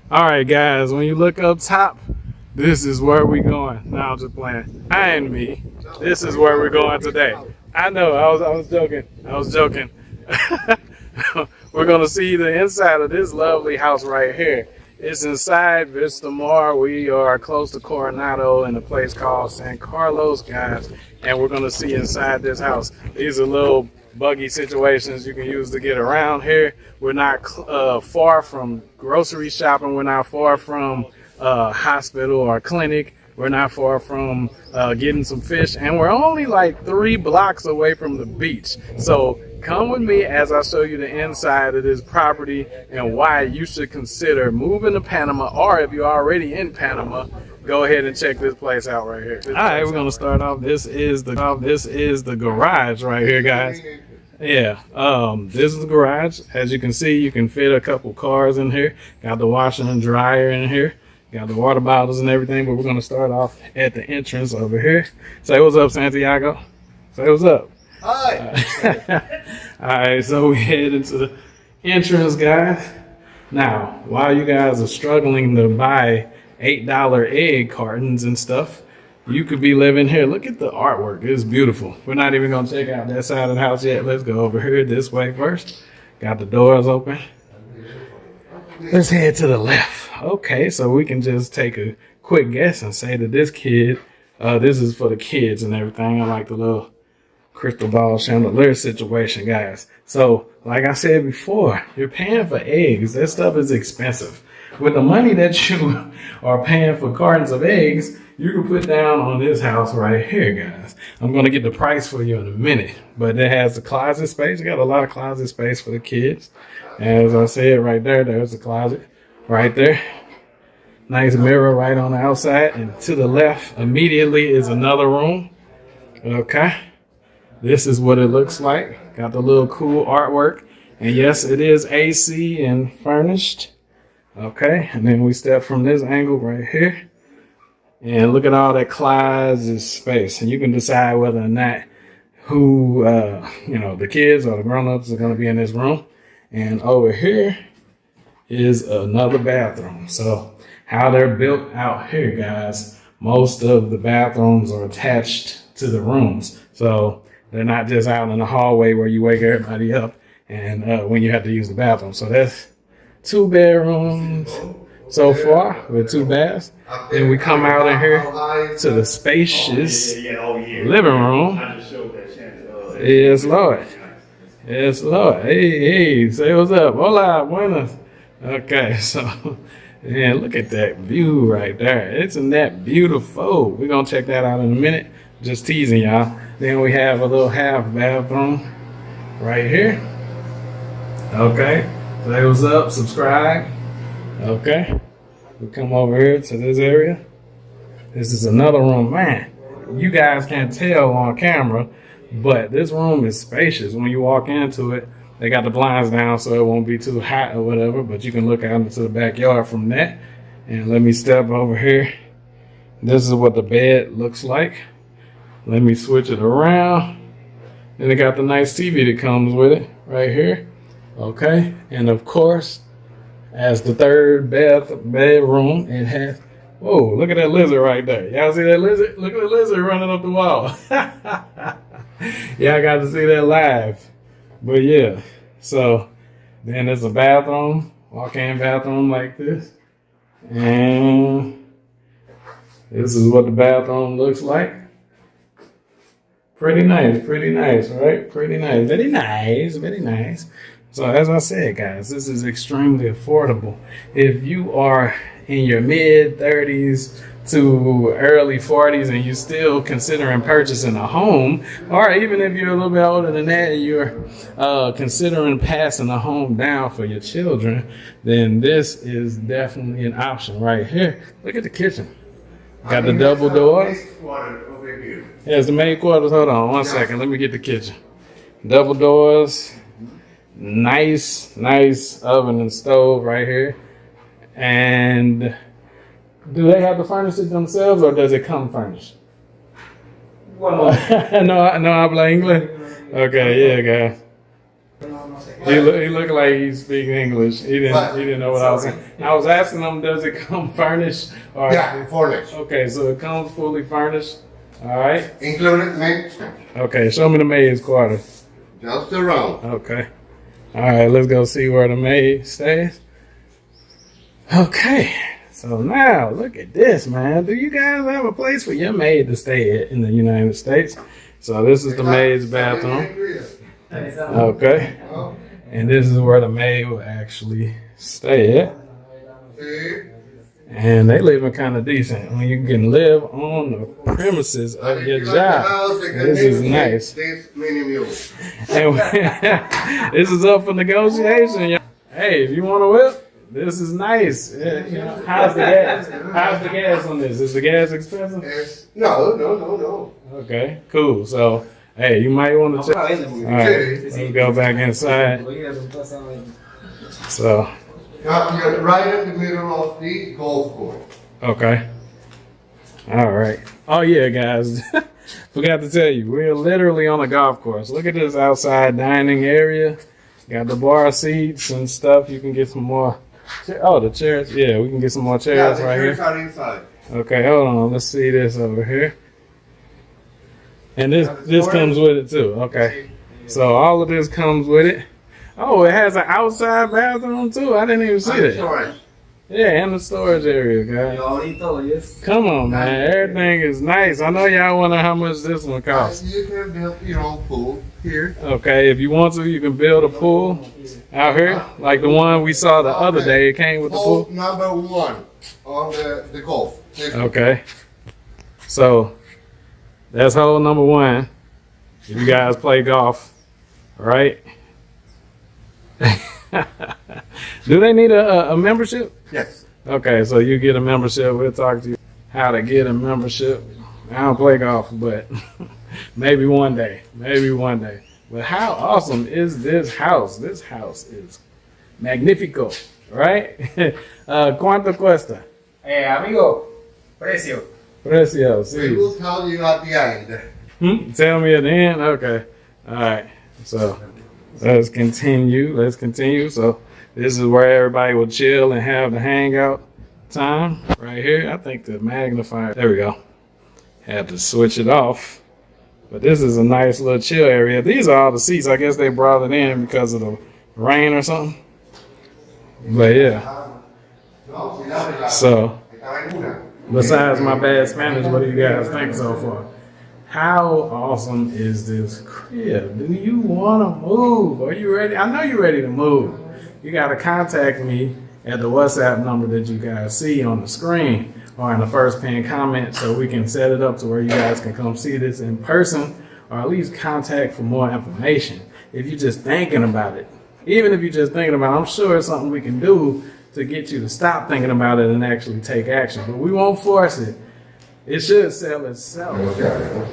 All right, guys, when you look up top, this is where we going. Now I'm just playing. And me. This is where we're going today. I know. I was joking. I was joking. We're gonna see the inside of this lovely house right here. It's inside Vista Mar. We are close to Coronado in a place called San Carlos, guys, and we're gonna see inside this house. These are little buggy situations you can use to get around here. We're not far from grocery shopping. We're not far from hospital or clinic. We're not far from getting some fish, and we're only like 3 blocks away from the beach. So come with me as I show you the inside of this property and why you should consider moving to Panama, or if you're already in Panama, go ahead and check this place out right here. All right, we're gonna start off. This is the garage right here, guys. Yeah, this is the garage. As you can see, you can fit a couple cars in here. Got the washer and dryer in here. Got the water bottles and everything, but we're gonna start off at the entrance over here. Say what's up, Santiago. Say what's up. Hi. All right, so we head into the entrance, guys. Now, while you guys are struggling to buy $8 egg cartons and stuff, you could be living here. Look at the artwork. It's beautiful. We're not even going to check out that side of the house yet. Let's go over here this way first. Got the doors open. Let's head to the left. Okay, so we can just take a quick guess and say that this is for the kids and everything. I like the little crystal ball chandelier situation, guys. So, like I said before, you're paying for eggs. That stuff is expensive. With the money that you are paying for cartons of eggs, you can put down on this house right here, guys. I'm going to get the price for you in a minute, but it has the closet space. You got a lot of closet space for the kids. As I said right there, there's the closet right there. Nice mirror right on the outside, and to the left immediately is another room. Okay. This is what it looks like. Got the little cool artwork. And yes, it is AC and furnished. Okay, and then we step from this angle right here. And look at all that closet space. And you can decide whether or not who, the kids or the grown-ups are going to be in this room. And over here is another bathroom. So how they're built out here, guys, most of the bathrooms are attached to the rooms. So they're not just out in the hallway where you wake everybody up and when you have to use the bathroom. So that's 2 bedrooms so far with 2 baths. Then we come out in here to the spacious living room. Yes, Lord. Yes, Lord. Hey, say what's up. Hola, buenas. Okay, so yeah, look at that view right there. Isn't that beautiful? We're going to check that out in a minute. Just teasing y'all. Then we have a little half bathroom right here. Okay. Say what's up. Subscribe. Okay. We come over here to this area. This is another room. Man, you guys can't tell on camera, but this room is spacious. When you walk into it, they got the blinds down so it won't be too hot or whatever, but you can look out into the backyard from that. And let me step over here. This is what the bed looks like. Let me switch it around. Then it got the nice TV that comes with it right here. Okay. And of course, as the third bedroom, it has, whoa, look at that lizard right there. Y'all see that lizard? Look at the lizard running up the wall. Y'all got to see that live. But yeah, so then there's a bathroom, walk-in bathroom like this. And this is what the bathroom looks like. Pretty nice, right? Pretty nice, very nice, very nice. So as I said, guys, this is extremely affordable. If you are in your mid 30s to early 40s and you're still considering purchasing a home, or even if you're a little bit older than that and you're considering passing a home down for your children, then this is definitely an option right here. Look at the kitchen. Got the double doors. Here's the main quarters. Hold on one second. Let me get the kitchen. Double doors. Nice oven and stove right here. And do they have to furnish it themselves or does it come furnished? No habla inglés. Okay, yeah, guys. He looked like he speaks English. He didn't know what I was saying. I was asking him, does it come furnished? Or, Yeah, furnished. Okay, so it comes fully furnished. All right. Included maid. Okay, show me the maid's quarter. Just around. Okay. All right, let's go see where the maid stays. Okay. So now, look at this, man. Do you guys have a place for your maid to stay at in the United States? So this is the maid's bathroom. Okay. And this is where the maid will actually stay at. And they living kind of decent. When you can live on the premises of your job. This is nice. And this is up for negotiation. Hey, if you want to whip, this is nice. You know, how's the gas? How's the gas on this? Is the gas expensive? No. Okay, cool. So, hey, you might want to check. All right, let's go back inside. So. You're right in the middle of the golf course. Okay. All right. Oh yeah, guys. Forgot to tell you, we're literally on a golf course. Look at this outside dining area. Got the bar seats and stuff. You can get some more. Oh, the chairs. Yeah, we can get some more chairs right here. Are inside. Okay, hold on. Let's see this over here. And this comes with it too. Okay. So all of this comes with it. Oh, it has an outside bathroom too. I didn't even see it. Yeah, and the storage area, guys. Come on, man. Everything is nice. I know y'all wonder how much this one costs. You can build your own pool here. Okay, if you want to, you can build a pool out here, like the one we saw the other day. It came with the pool. Hole number 1 on the golf. Okay. So that's hole number 1. If you guys play golf, right? Do they need a membership? Yes. Okay, so you get a membership. We'll talk to you how to get a membership. I don't play golf, but maybe one day. Maybe one day. But how awesome is this house? This house is magnifico, right? ¿Cuánto cuesta? Amigo, precio. Precio, We sí. will tell you at the end. Tell me at the end? Okay. All right. So let's continue. So this is where everybody will chill and have the hangout time right here. I think the magnifier, there we go. Had to switch it off. But this is a nice little chill area. These are all the seats. I guess they brought it in because of the rain or something. But yeah. So besides my bad Spanish, what do you guys think so far? How awesome is this crib? Do you want to move? Are you ready? I know you're ready to move. You got to contact me at the WhatsApp number that you guys see on the screen or in the first pinned comment so we can set it up to where you guys can come see this in person or at least contact for more information. If you're just thinking about it, even if you're just thinking about it, I'm sure it's something we can do to get you to stop thinking about it and actually take action. But we won't force it. It should sell itself.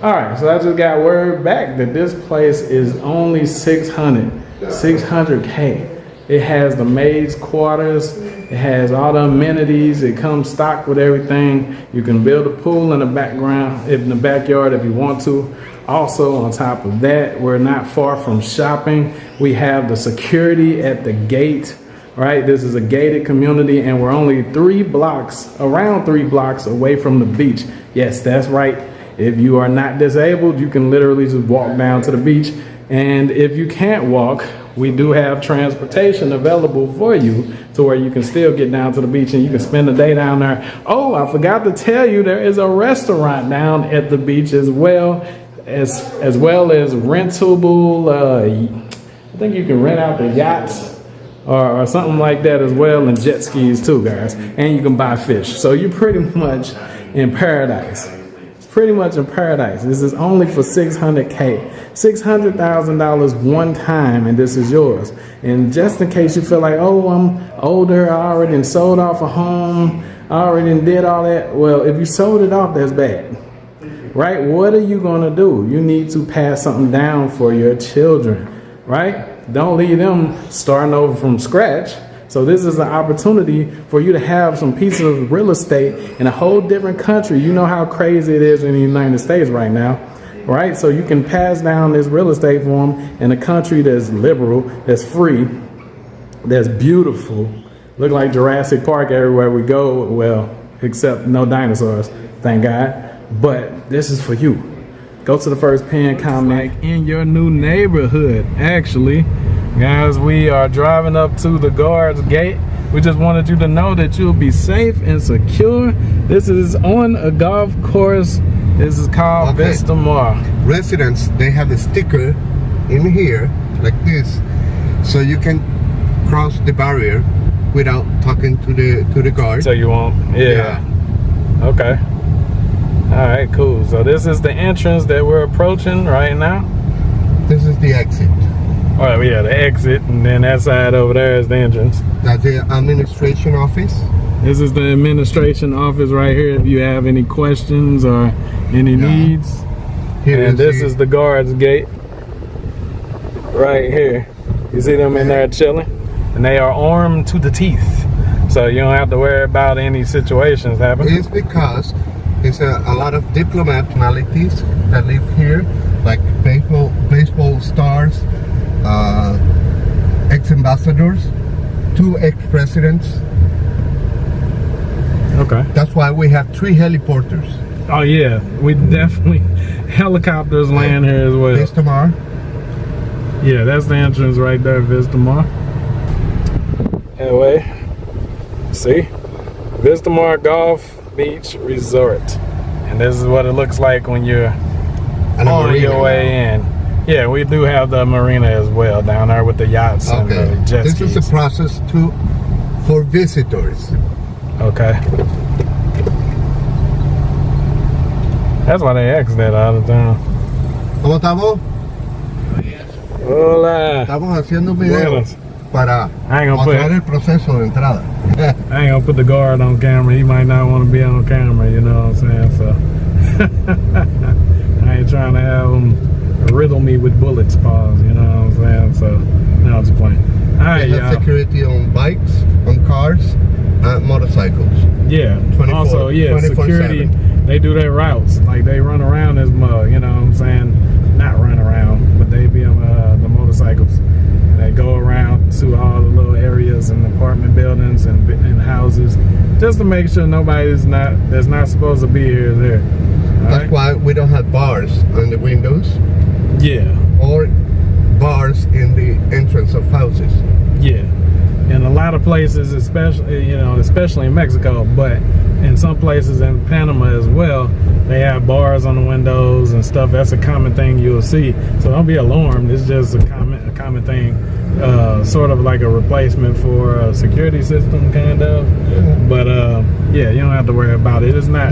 All right, so I just got word back that this place is only 600K. It has the maid's quarters. It has all the amenities. It comes stocked with everything. You can build a pool in the background, in the backyard if you want to. Also, on top of that, we're not far from shopping. We have the security at the gate. Right, this is a gated community and we're only around 3 blocks away from the beach. Yes, that's right. If you are not disabled, you can literally just walk down to the beach. And if you can't walk, we do have transportation available for you to where you can still get down to the beach and you can spend the day down there. Oh, I forgot to tell you, there is a restaurant down at the beach as well as rentable. I think you can rent out the yachts. Or something like that as well, and jet skis too, guys. And you can buy fish. So you're pretty much in paradise. It's pretty much in paradise. This is only for 600K. $600,000 one time, and this is yours. And just in case you feel like, oh, I'm older, I already sold off a home, I already did all that. Well, if you sold it off, that's bad. Right? What are you going to do? You need to pass something down for your children. Right? Don't leave them starting over from scratch. So this is an opportunity for you to have some pieces of real estate in a whole different country. You know how crazy it is in the United States right now. right? So you can pass down this real estate for them in a country that's liberal, that's free, that's beautiful. Look like Jurassic Park everywhere we go. Well, except no dinosaurs, thank God. But this is for you. Go to the first pinned comment in your new neighborhood. Actually, guys, we are driving up to the guard's gate. We just wanted you to know that you'll be safe and secure. This is on a golf course. This is called Vista Mar. Residents, they have a sticker in here like this, so you can cross the barrier without talking to the guard. So you won't? Yeah. Okay. All right, cool. So this is the entrance that we're approaching right now. This is the exit. All right, yeah, the exit, and then that side over there is the entrance. That's the administration office. This is the administration office right here. If you have any questions or any needs, and this is the guard's gate right here. You see them in there chilling, and they are armed to the teeth, so you don't have to worry about any situations happening. It's because there's a lot of diplomat personalities that live here, like baseball stars, ex-ambassadors, 2 ex-presidents. Okay. That's why we have 3 heliporters. Oh yeah, we definitely helicopters land here as well. Vista Mar. Yeah, that's the entrance right there, Vista Mar. Anyway, see, Vista Mar Golf Beach Resort, and this is what it looks like when you're on your way in. Yeah, we do have the marina as well down there with the yachts and the jet skis. This is the process for visitors. Okay. That's why they ask that all the time. ¿Cómo estamos? Hola. Estamos haciendo un video Buenas. para I ain't gonna mostrar el proceso de entrada. I ain't gonna put the guard on camera. He might not want to be on camera, you know what I'm saying? So I ain't trying to have him riddle me with bullets, pause, you know what I'm saying? So now I'm just playing. All right, They have security on bikes, on cars, and motorcycles. Yeah. 24, Also, yeah, 24/7. security. They do their routes. Like they run around this mug, you know what I'm saying? Not run around, but they be on the motorcycles. And they go around to all the little areas and apartment buildings and houses, just to make sure nobody's that's not supposed to be here is there. That's why we don't have bars on the windows. Yeah. Or bars in the entrance of houses. Yeah. In a lot of places, especially in Mexico, but in some places in Panama as well, they have bars on the windows and stuff. That's a common thing you'll see. So don't be alarmed. It's just a common thing, sort of like a replacement for a security system, kind of. Yeah. But yeah, you don't have to worry about it. It's not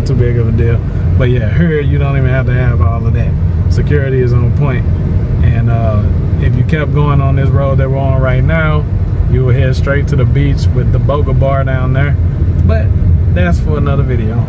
too big of a deal. But yeah, here you don't even have to have all of that. Security is on point. And if you kept going on this road that we're on right now, you will head straight to the beach with the Boga Bar down there. But that's for another video.